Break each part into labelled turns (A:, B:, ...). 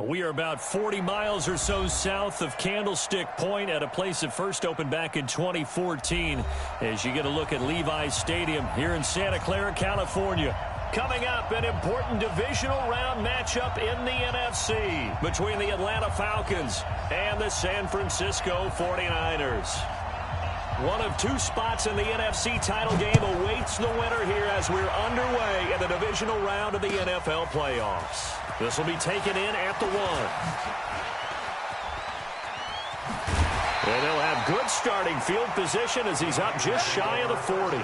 A: We are about 40 miles or so south of Candlestick Point at a place that first opened back in 2014 as you get a look at Levi's Stadium here in Santa Clara, California. Coming up, an important divisional round matchup in the NFC between the Atlanta Falcons and the San Francisco 49ers. One of two spots in the NFC title game awaits the winner here as we're underway in the divisional round of the NFL playoffs. This will be taken in at the 1. And he'll have good starting field position as he's up just shy of the 40.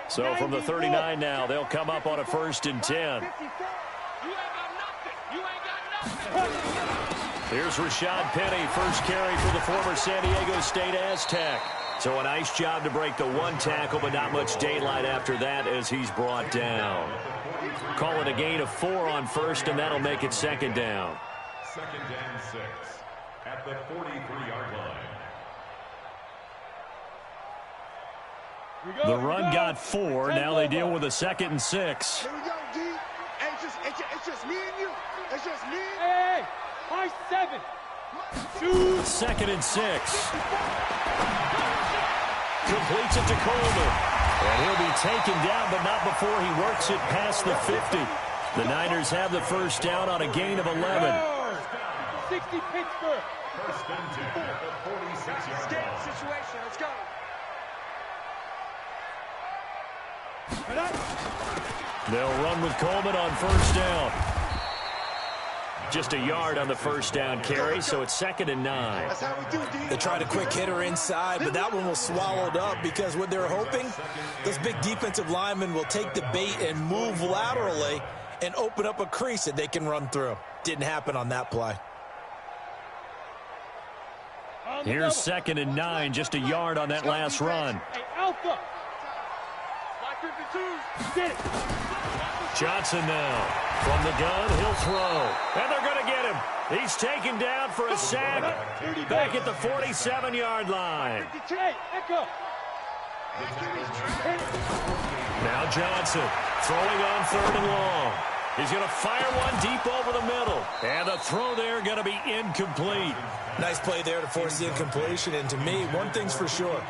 A: So from the 39 now, they'll come up on a 1st and 10. Here's Rashad Penny, first carry for the former San Diego State Aztec. So a nice job to break the 1 tackle, but not much daylight after that as he's brought down. Call it a gain of 4 on 1st, and that'll make it 2nd down.
B: 2nd and 6 at the 43-yard line.
A: The run got 4. Now they deal with a 2nd and 6.
C: Here we go, D. Hey, it's just me and you. It's just me.
D: Hey, my 7.
A: 2nd and 6. Completes it to Coleman. And he'll be taken down, but not before he works it past the 50. The Niners have the 1st down on a gain of 11.
D: 60 Pittsburgh.
B: 1st and 10 at the 46-yard line.
C: Situation. Let's go.
A: They'll run with Coleman on 1st down. Just a yard on the 1st down carry, so it's 2nd and 9.
C: That's how we do, D.
E: They tried a quick hitter inside, but that one was swallowed up because what they're hoping, those big defensive linemen will take the bait and move laterally and open up a crease that they can run through. Didn't happen on that play.
A: Here's 2nd and 9, just a yard on that last run.
D: Hey, Alpha.
A: Johnson now. From the gun, he'll throw. And they're going to get him. He's taken down for a sack back at the 47-yard line. Now Johnson throwing on 3rd and long. He's going to fire one deep over the middle. And the throw there going to be incomplete.
E: Nice play there to force the incompletion. And to me, one thing's for sure.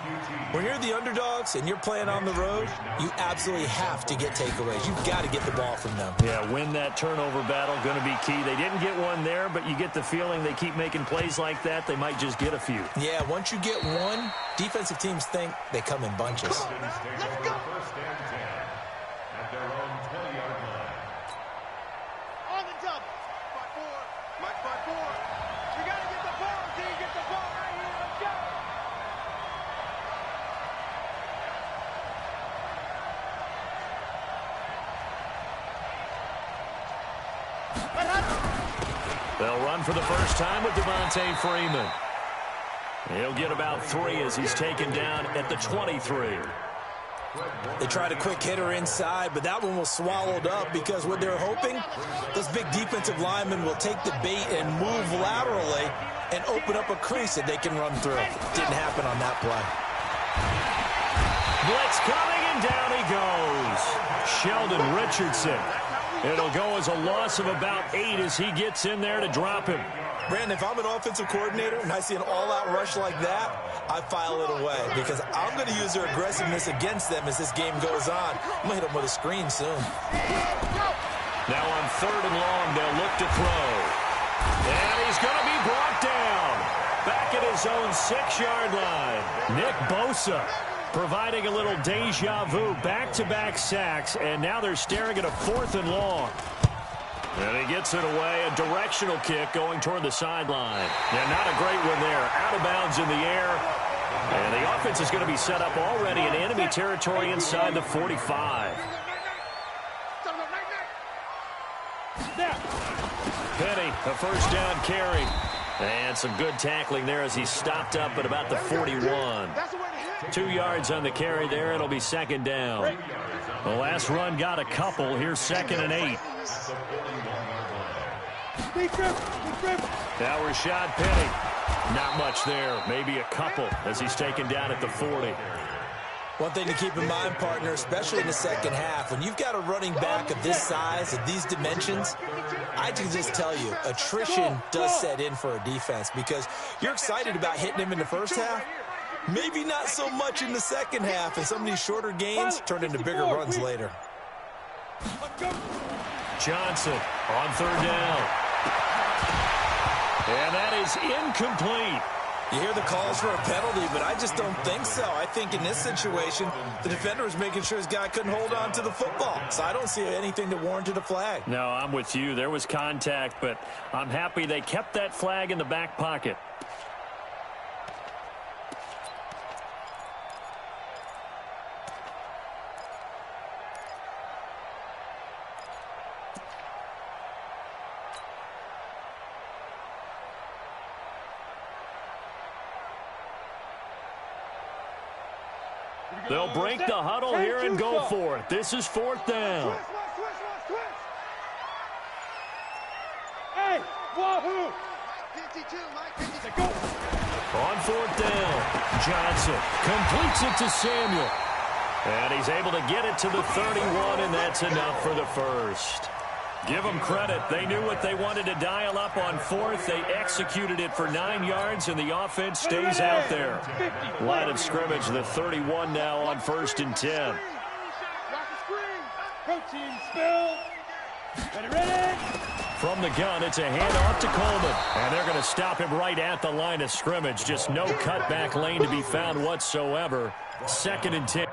E: When you're the underdogs and you're playing on the road, you absolutely have to get takeaways. You've got to get the ball from them.
A: Yeah, win that turnover battle, going to be key. They didn't get one there, but you get the feeling they keep making plays like that, they might just get a few.
E: Yeah, once you get one, defensive teams think they come in bunches.
C: Let's go.
B: 1st and 10 at their own 20-yard line.
C: On the double. 5-4. Mike 5-4. We got to get the ball, D. Get the ball right here. Let's go.
A: They'll run for the first time with Devontae Freeman. He'll get about 3 as he's taken down at the 23.
E: They tried a quick hitter inside, but that one was swallowed up because what they're hoping, those big defensive linemen will take the bait and move laterally and open up a crease that they can run through. Didn't happen on that play.
A: Blitz coming, and down he goes. Sheldon Richardson. It'll go as a loss of about 8 as he gets in there to drop him.
E: Brandon, if I'm an offensive coordinator and I see an all-out rush like that, I file it away because I'm going to use their aggressiveness against them as this game goes on. I'm going to hit them with a screen soon.
A: Now on 3rd and long, they'll look to throw. And he's going to be brought down. Back at his own 6-yard line. Nick Bosa providing a little deja vu. Back-to-back sacks, and now they're staring at a 4th and long. And he gets it away, a directional kick going toward the sideline. Yeah, not a great one there. Out of bounds in the air. And the offense is going to be set up already in enemy territory inside the 45. Penny, a 1st down carry. And some good tackling there as he stopped up at about the 41. 2 yards on the carry there. It'll be 2nd down. The last run got a couple. Here's 2nd and 8. Now Rashad Penny. Not much there. Maybe a couple as he's taken down at the 40.
E: One thing to keep in mind, partner, especially in the second half, when you've got a running back of this size, of these dimensions, I can just tell you, attrition does set in for a defense because you're excited about hitting him in the first half. Maybe not so much in the second half, and some of these shorter gains turn into bigger runs later.
A: Johnson on third down. And that is incomplete.
E: You hear the calls for a penalty, but I just don't think so. I think in this situation, the defender was making sure his guy couldn't hold on to the football. So I don't see anything that warranted a flag.
A: No, I'm with you. There was contact, but I'm happy they kept that flag in the back pocket. They'll break the huddle here and go for it. This is fourth down.
D: Hey, wahoo!
A: On fourth down, Johnson completes it to Samuel. And he's able to get it to the 31, and that's enough for the first. Give them credit. They knew what they wanted to dial up on fourth. They executed it for 9 yards, and the offense stays out there. Line of scrimmage, the 31 now on 1st and 10.
D: Protein spill. Ready?
A: From the gun, it's a handoff to Coleman. And they're going to stop him right at the line of scrimmage. Just no cutback lane to be found whatsoever. 2nd and 10.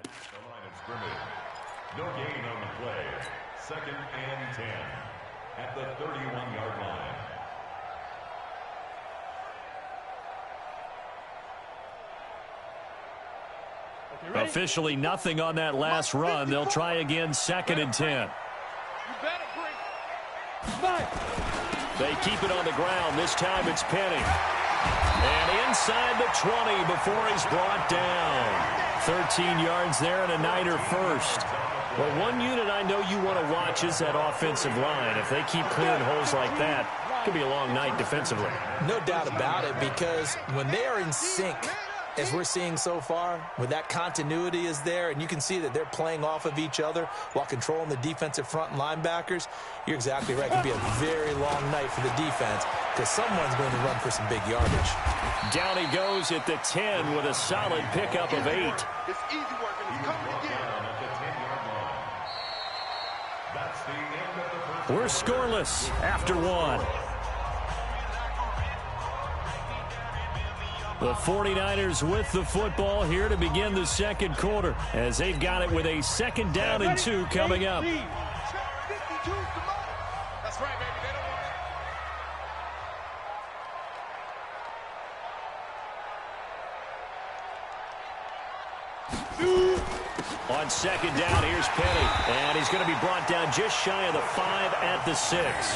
B: The line of scrimmage. No gain on the play. 2nd and 10 at the 31-yard line.
A: Officially nothing on that last run. They'll try again 2nd and 10.
C: You better bring.
A: They keep it on the ground. This time it's Penny. And inside the 20 before he's brought down. 13 yards there and a Niner first. Well, one unit I know you want to watch is that offensive line. If they keep clearing holes like that, it could be a long night defensively.
E: No doubt about it, because when they are in sync, as we're seeing so far, when that continuity is there, and you can see that they're playing off of each other while controlling the defensive front linebackers, you're exactly right. It could be a very long night for the defense because someone's going to run for some big yardage.
A: Down he goes at the 10 with a solid pickup of 8.
C: It's easy work, and he's coming again.
B: At the 10-yard line. That's the end of the first.
A: We're scoreless after 1. The 49ers with the football here to begin the second quarter as they've got it with a 2nd down and 2 coming up.
C: 52's the moment. That's right, baby. They don't want it.
A: On 2nd down, here's Penny. And he's going to be brought down just shy of the 5 at the 6.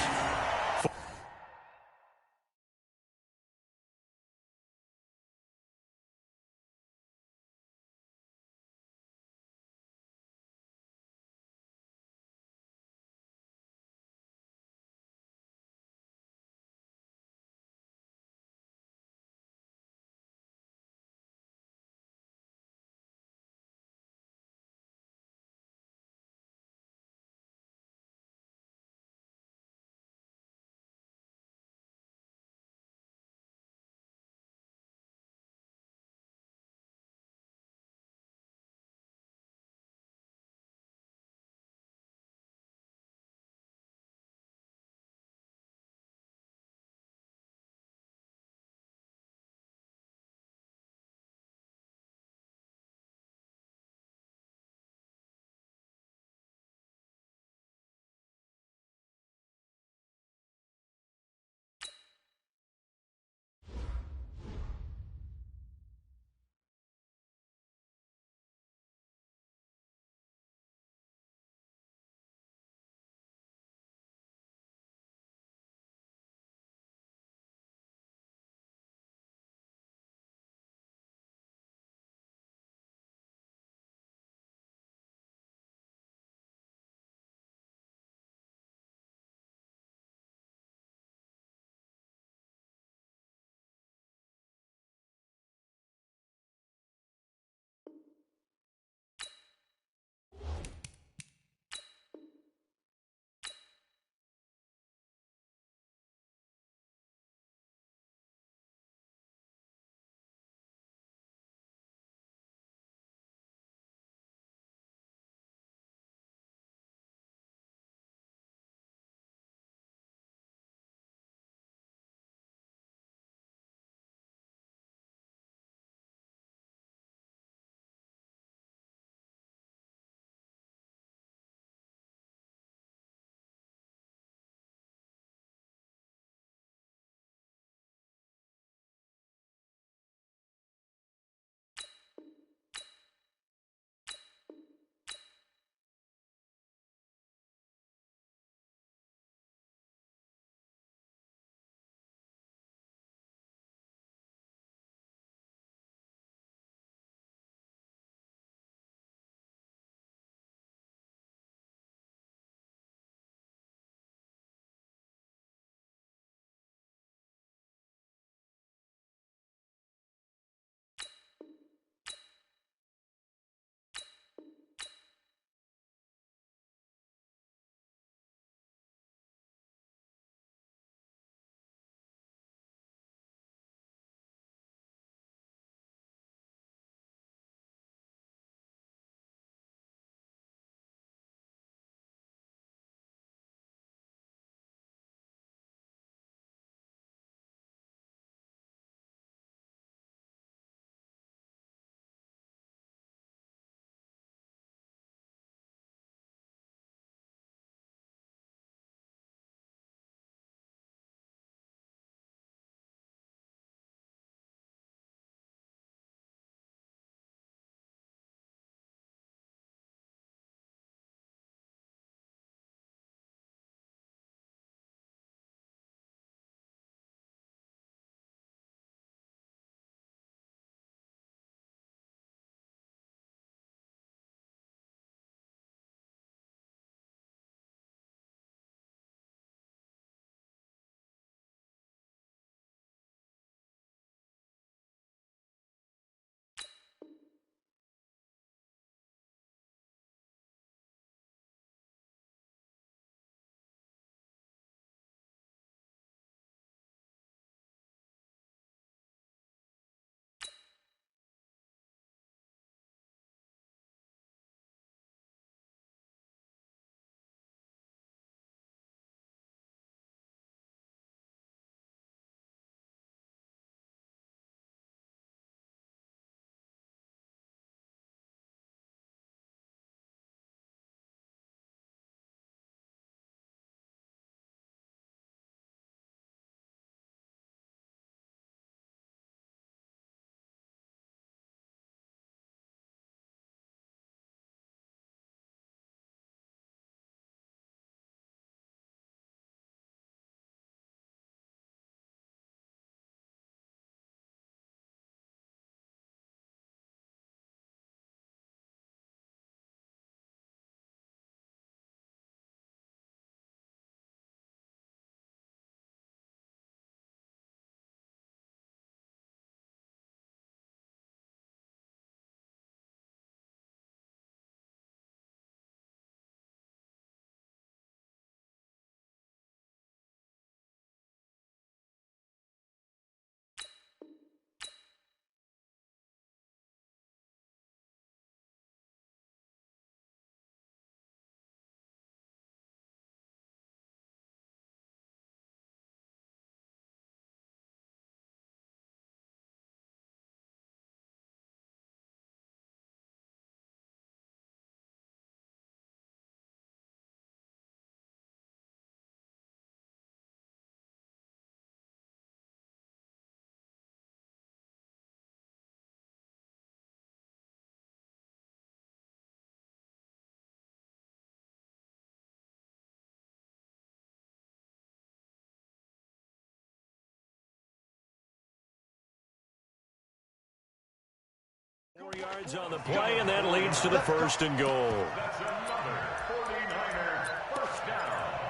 A: Yards on the play, and that leads to the first and goal.
B: That's another 49er first down.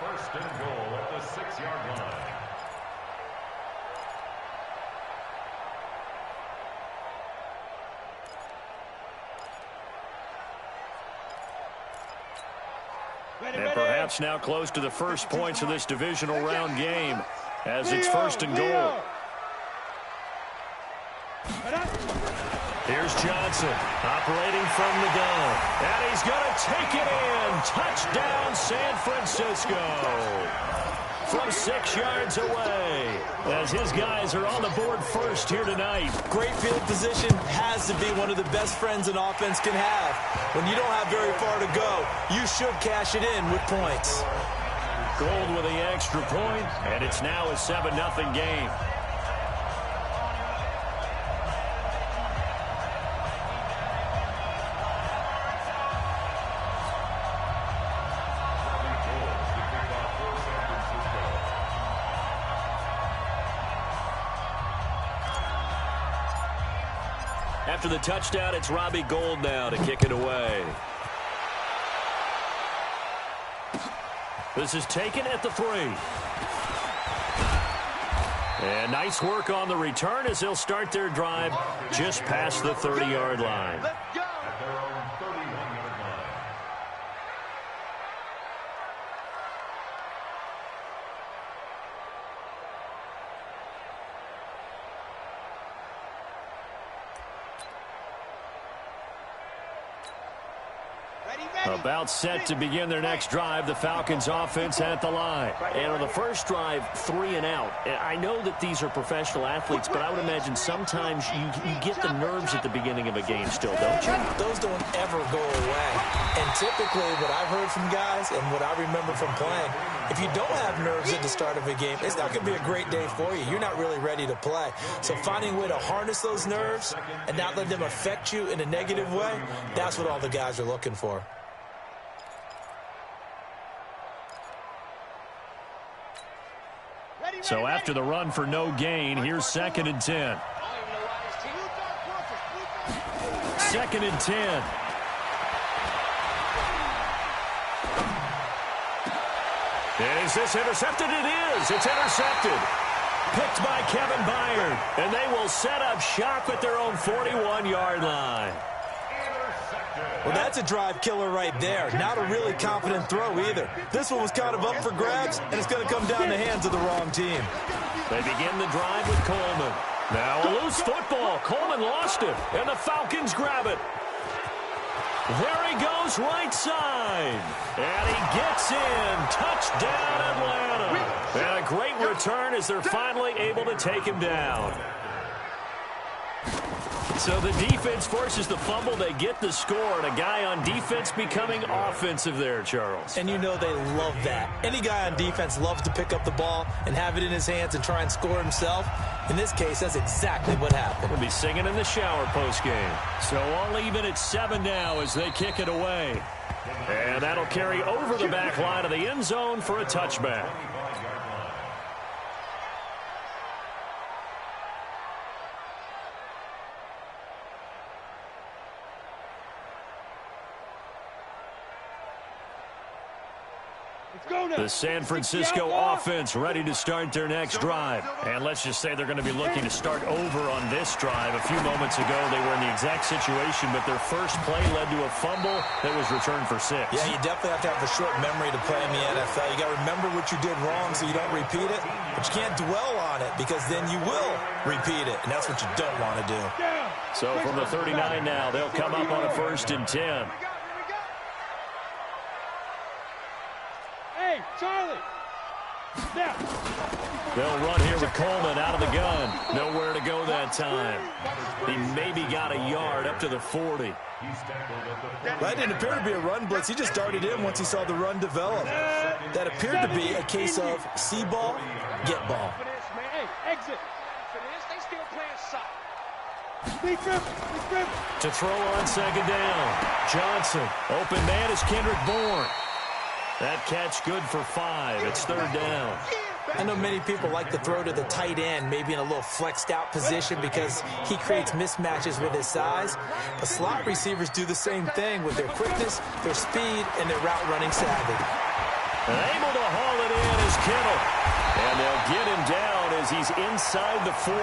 B: First and goal at the 6-yard line.
A: And perhaps now close to the first points of this divisional round game as it's first and goal. Here's Johnson operating from the gun. And he's going to take it in. Touchdown, San Francisco. From 6 yards away as his guys are on the board first here tonight.
E: Great field position has to be one of the best friends an offense can have. When you don't have very far to go, you should cash it in with points.
A: Gold with the extra point, and it's now a 7-0 game. After the touchdown, it's Robbie Gould now to kick it away. This is taken at the 3. And nice work on the return as they'll start their drive just past the 30-yard line.
B: At their own 31-yard line.
A: About set to begin their next drive, the Falcons offense at the line.
F: And on the first drive, 3 and out. I know that these are professional athletes, but I would imagine sometimes you get the nerves at the beginning of a game still, don't you?
E: Those don't ever go away. And typically what I've heard from guys and what I remember from playing, if you don't have nerves at the start of a game, it's not going to be a great day for you. You're not really ready to play. So finding a way to harness those nerves and not let them affect you in a negative way, that's what all the guys are looking for.
A: So after the run for no gain, here's 2nd and 10. 2nd and 10. Is this intercepted? It is. It's intercepted. Picked by Kevin Byard. And they will set up shop at their own 41-yard line.
E: Well, that's a drive killer right there. Not a really confident throw either. This one was kind of up for grabs, and it's going to come down the hands of the wrong team.
A: They begin the drive with Coleman. Now a loose football. Coleman lost it, and the Falcons grab it. There he goes right side. And he gets in. Touchdown, Atlanta. And a great return as they're finally able to take him down. So the defense forces the fumble. They get the score, and a guy on defense becoming offensive there, Charles.
E: And you know they love that. Any guy on defense loves to pick up the ball and have it in his hands and try and score himself. In this case, that's exactly what happened.
A: We'll be singing in the shower postgame. So all even at 7 now as they kick it away. And that'll carry over the back line of the end zone for a touchback. The San Francisco offense ready to start their next drive. And let's just say they're going to be looking to start over on this drive. A few moments ago, they were in the exact situation, but their first play led to a fumble that was returned for 6.
E: Yeah, you definitely have to have a short memory to play in the NFL. You got to remember what you did wrong so you don't repeat it, but you can't dwell on it because then you will repeat it, and that's what you don't want to do.
A: So from the 39 now, they'll come up on a 1st and 10.
D: Hey, Charlie! Now.
A: They'll run here with Coleman out of the gun. Nowhere to go that time. He maybe got a yard up to the 40.
E: That didn't appear to be a run blitz. He just darted in once he saw the run develop. That appeared to be a case of see ball, get ball.
D: Hey, exit. They still playing soft.
A: To throw on 2nd down. Johnson. Open man is Kendrick Bourne. That catch good for 5. It's 3rd down.
E: I know many people like to throw to the tight end, maybe in a little flexed out position because he creates mismatches with his size. But slot receivers do the same thing with their quickness, their speed, and their route running savvy.
A: Able to haul it in is Kittle. And they'll get him down as he's inside the 40.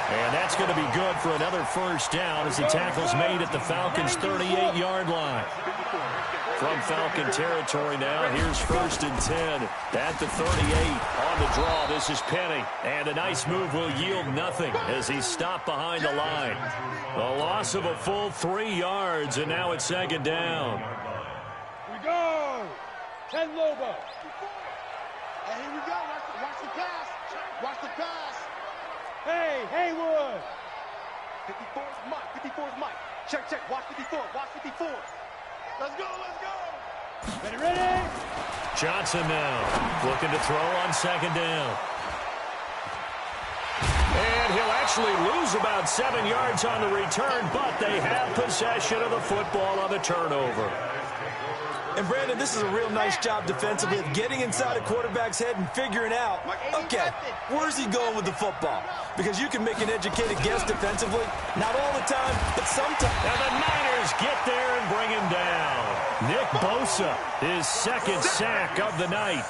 A: And that's going to be good for another first down as the tackle's made at the Falcons' 38-yard line. From Falcon territory now, here's 1st and 10 at the 38. On the draw, this is Penny. And a nice move will yield nothing as he's stopped behind the line. A loss of a full 3 yards, and now it's 2nd down.
D: Here we go. 10 Lobo.
C: And here we go. Watch the pass. Watch the pass.
D: Hey, Haywood.
C: 54 is Mike. 54 is Mike. Check, check. Watch 54. Watch 54. Let's go, let's go.
D: Ready, ready.
A: Johnson now looking to throw on 2nd down. And he'll actually lose about 7 yards on the return, but they have possession of the football on the turnover.
E: And, Brandon, this is a real nice job defensively of getting inside a quarterback's head and figuring out, okay, where's he going with the football? Because you can make an educated guess defensively. Not all the time, but sometimes.
A: And the Niners get there and bring him down. Nick Bosa, his 2nd sack of the night.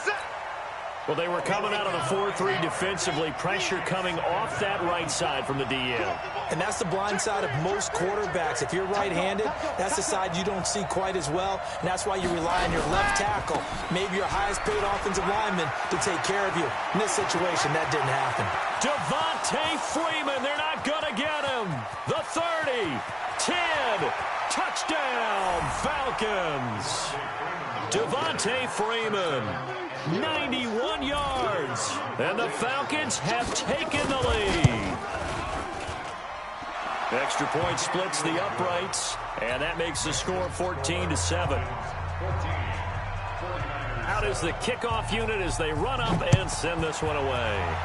A: Well, they were coming out of the 4-3 defensively. Pressure coming off that right side from the DM.
E: And that's the blind side of most quarterbacks. If you're right-handed, that's the side you don't see quite as well. And that's why you rely on your left tackle, maybe your highest-paid offensive lineman, to take care of you. In this situation, that didn't happen.
A: Devontae Freeman, they're not going to get him. The 30, 10, touchdown, Falcons. Devontae Freeman, 91 yards, and the Falcons have taken the lead. Extra point splits the uprights, and that makes the score 14-7. Out is the kickoff unit as they run up and send this one away.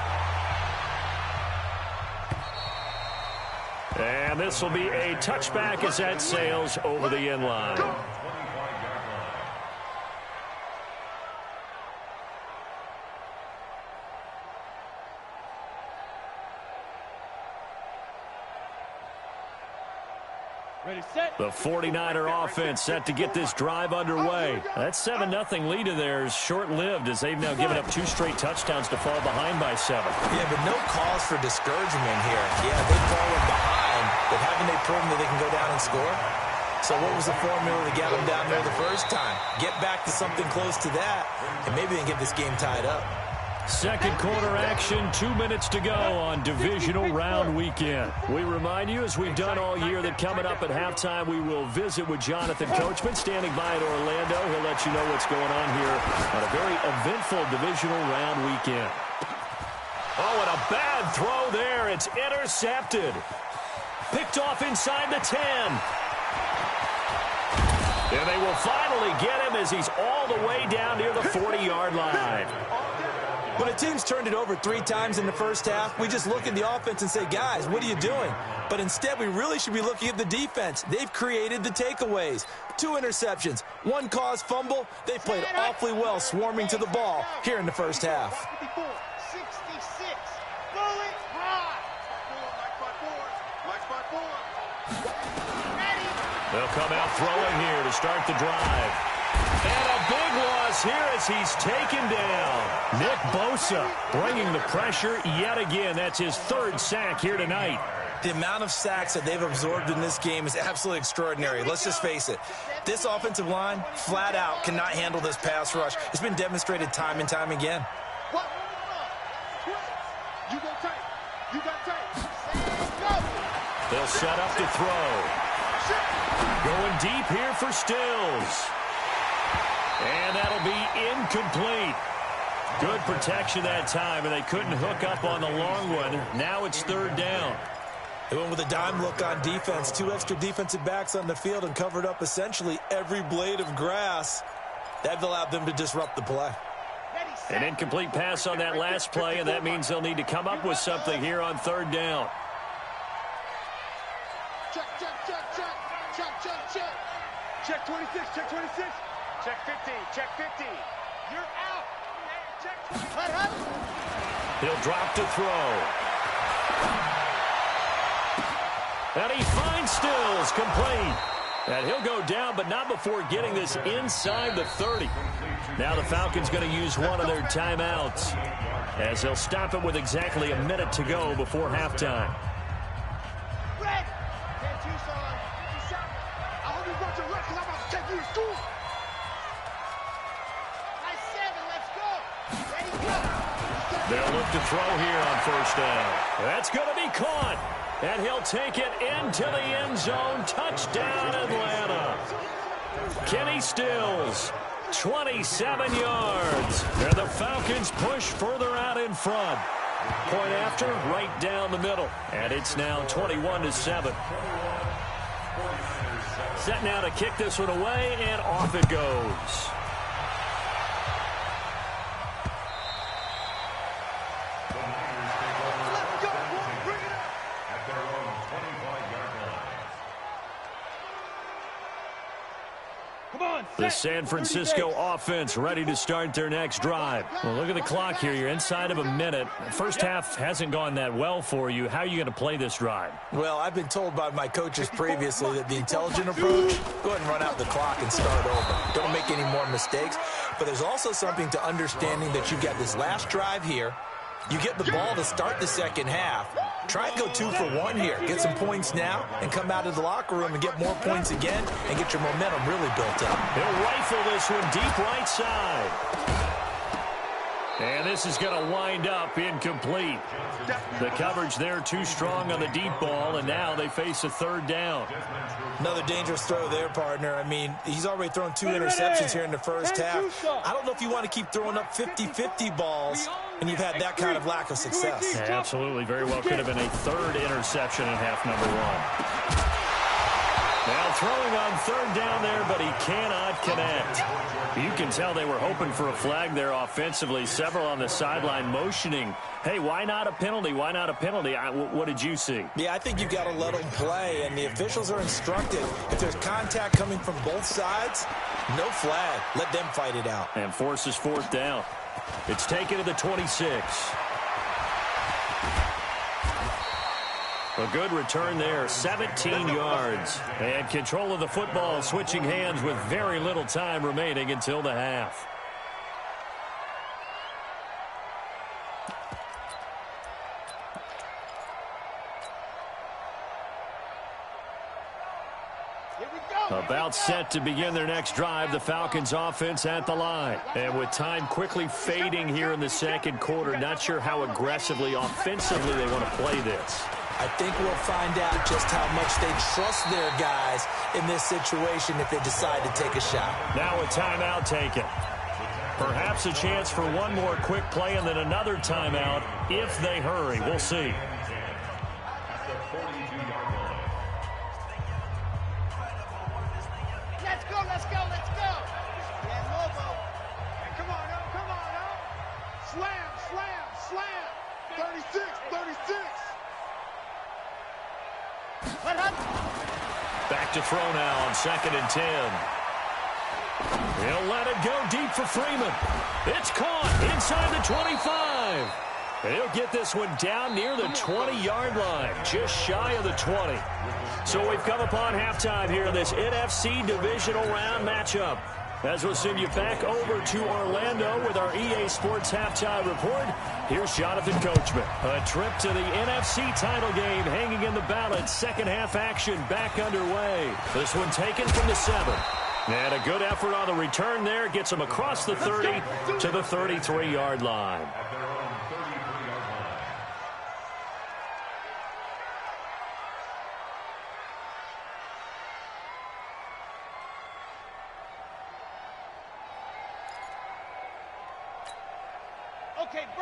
A: And this will be a touchback as that sails over the end line.
D: Ready, set.
A: The 49er offense set to get this drive underway. That 7-0 lead of theirs short-lived as they've now given up 2 straight touchdowns to fall behind by 7.
E: Yeah, but no cause for discouragement here. Yeah, they've fallen behind, but haven't they proven that they can go down and score? So what was the formula to get them down there the first time? Get back to something close to that, and maybe they can get this game tied up.
A: Second quarter action, 2 minutes to go on divisional round weekend. We remind you, as we've done all year, that coming up at halftime, we will visit with Jonathan Coachman standing by in Orlando. He'll let you know what's going on here on a very eventful divisional round weekend. Oh, and a bad throw there. It's intercepted. Picked off inside the 10. And they will finally get him as he's all the way down near the 40-yard line.
E: When a team's turned it over 3 times in the first half, we just look at the offense and say, guys, what are you doing? But instead, we really should be looking at the defense. They've created the takeaways. 2 interceptions, 1 caused fumble. They played awfully well swarming to the ball here in the first half.
C: 54, 66, bullet high. Mike 5-4.
A: They'll come out throwing here to start the drive. And a big loss here as he's taken down. Nick Bosa bringing the pressure yet again. That's his 3rd sack here tonight.
E: The amount of sacks that they've absorbed in this game is absolutely extraordinary. Let's just face it. This offensive line, flat out, cannot handle this pass rush. It's been demonstrated time and time again.
C: You go tight. You got tight.
A: They'll set up to throw. Going deep here for Stills. And that'll be incomplete. Good protection that time, and they couldn't hook up on the long one. Now it's 3rd down.
E: They went with a dime look on defense. 2 extra defensive backs on the field and covered up essentially every blade of grass. That allowed them to disrupt the play.
A: An incomplete pass on that last play, and that means they'll need to come up with something here on 3rd down.
C: Check, check, check, check. Check, check, check.
D: Check 26, check 26. Check 50, check 50.
C: You're out. Check 20. Hut, hut.
A: He'll drop to throw. And he finds Stills, complete. And he'll go down, but not before getting this inside the 30. Now the Falcons going to use one of their timeouts, as they'll stop it with exactly a minute to go before halftime.
C: Red! Can't you, son? I hope you brought your red, because I'm about to take you to school. Nice 7, let's go. Ready, go.
A: They'll look to throw here on first down. That's going to be caught. And he'll take it into the end zone. Touchdown, Atlanta. Kenny Stills, 27 yards. And the Falcons push further out in front. Point after, right down the middle. And it's now 21-7. Set now to kick this one away, and off it goes. The San Francisco offense ready to start their next drive. Well, look at the clock here. You're inside of a minute. First half hasn't gone that well for you. How are you going to play this drive?
E: Well, I've been told by my coaches previously that the intelligent approach, go ahead and run out the clock and start over. Don't make any more mistakes. But there's also something to understanding that you've got this last drive here. You get the ball to start the second half. Try and go 2 for 1 here. Get some points now and come out of the locker room and get more points again and get your momentum really built up.
A: He'll rifle this one deep right side. And this is going to wind up incomplete. The coverage there too strong on the deep ball, and now they face a third down.
E: Another dangerous throw there, partner. I mean, he's already thrown 2 interceptions here in the first half. I don't know if you want to keep throwing up 50-50 balls, and you've had that kind of lack of success.
A: Yeah, absolutely. Very well could have been a third interception in half number 1. Now throwing on third down there, but he cannot connect. You can tell they were hoping for a flag there offensively. Several on the sideline motioning, hey, why not a penalty? Why not a penalty? What did you see?
E: Yeah, I think you've got to let them play, and the officials are instructed. If there's contact coming from both sides, no flag. Let them fight it out.
A: And forces fourth down. It's taken to the 26. A good return there, 17 yards. And control of the football, switching hands with very little time remaining until the half. About set to begin their next drive, the Falcons offense at the line. And with time quickly fading here in the second quarter, not sure how aggressively, offensively they want to play this.
E: I think we'll find out just how much they trust their guys in this situation if they decide to take a shot.
A: Now a timeout taken. Perhaps a chance for one more quick play and then another timeout if they hurry. We'll see.
C: Let's go, let's go, let's go. Yeah, Lobo. Hey, come on, Slam, slam, slam. 36, 36.
A: Back to throw now on 2nd and 10. He'll let it go deep for Freeman. It's caught inside the 25. And he'll get this one down near the 20-yard line, just shy of the 20. So we've come upon halftime here in this NFC Divisional Round matchup. As we'll send you back over to Orlando with our EA Sports Halftime Report, here's Jonathan Coachman. A trip to the NFC title game hanging in the balance. Second half action back underway. This one taken from the 7. And a good effort on the return there. Gets them across the 30 to the 33-yard line.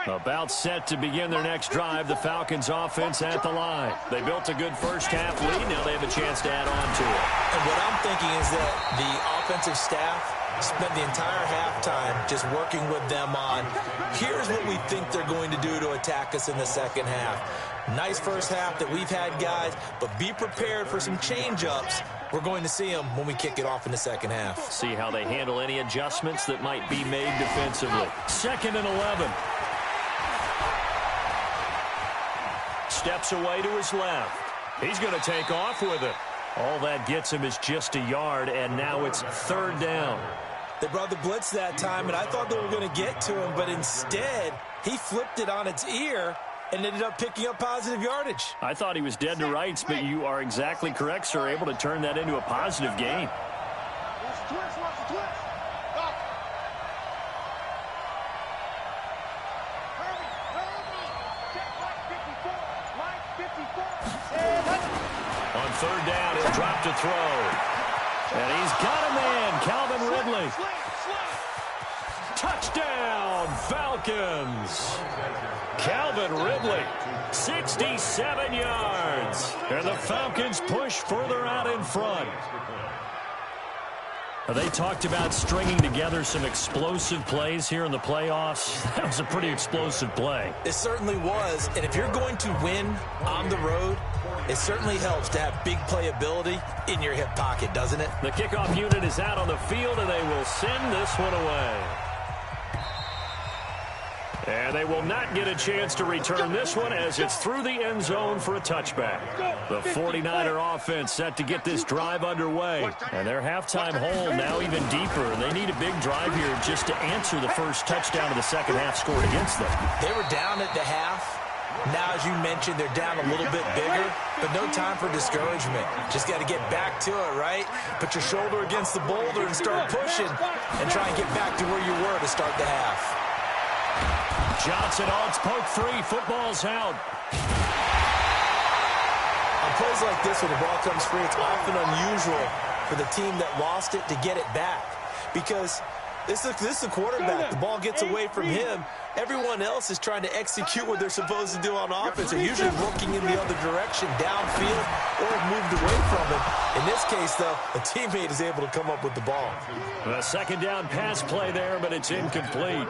A: About set to begin their next drive, the Falcons offense at the line. They built a good first half lead. Now they have a chance to add on to it.
E: And what I'm thinking is that the offensive staff spent the entire halftime just working with them on, here's what we think they're going to do to attack us in the second half. Nice first half that we've had, guys, but be prepared for some change-ups. We're going to see them when we kick it off in the second half.
A: See how they handle any adjustments that might be made defensively. 2nd and 11. steps away to his left. He's going to take off with it. All that gets him is just a yard, and now it's 3rd down.
E: They brought the blitz that time, and I thought they were going to get to him, but instead, he flipped it on its ear and ended up picking up positive yardage.
A: I thought he was dead to rights, but you are exactly correct, sir, able to turn that into a positive gain.
C: Watch the twist, watch the twist. Stop. Hurry, hurry. Check line 54, line 54.
A: On 3rd down, he'll drop to throw. And he's got a man, Calvin Ridley. Touchdown, Falcons. Calvin Ridley, 67 yards. And the Falcons push further out in front. They talked about stringing together some explosive plays here in the playoffs. That was a pretty explosive play.
E: It certainly was, and if you're going to win on the road, it certainly helps to have big playability in your hip pocket, doesn't it?
A: The kickoff unit is out on the field, and they will send this one away. And they will not get a chance to return this one as it's through the end zone for a touchback. The 49er offense set to get this drive underway. And their halftime hole now even deeper. And they need a big drive here just to answer the first touchdown of the second half scored against them.
E: They were down at the half. Now, as you mentioned, they're down a little bit bigger, but no time for discouragement. Just got to get back to it, right? Put your shoulder against the boulder and start pushing and try and get back to where you were to start the half.
A: Johnson on poke 3. Football's out.
E: On plays like this, when the ball comes free, it's often unusual for the team that lost it to get it back because this is the quarterback. The ball gets away from him. Everyone else is trying to execute what they're supposed to do on offense. They're usually looking in the other direction, downfield, or have moved away from him. In this case, though, a teammate is able to come up with the ball.
A: A second down pass play there, but it's incomplete.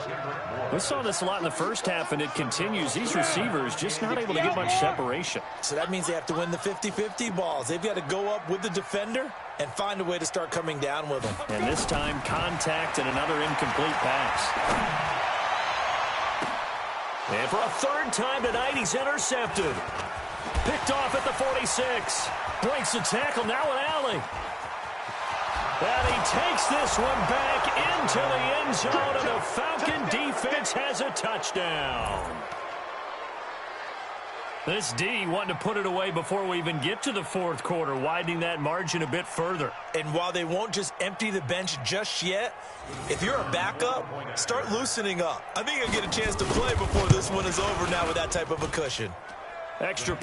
A: We saw this a lot in the first half, and it continues. These receivers just not able to get much separation.
E: So that means they have to win the 50-50 balls. They've got to go up with the defender and find a way to start coming down with them.
A: And this time, contact and another incomplete pass. And for a 3rd time tonight, he's intercepted. Picked off at the 46. Breaks a tackle, now an alley. And he takes this one back into the end zone, and the Falcon defense has a touchdown. This D wanting to put it away before we even get to the 4th quarter, widening that margin a bit further.
E: And while they won't just empty the bench just yet, if you're a backup, start loosening up. I think you'll get a chance to play before this one is over now with that type of a cushion.
A: Extra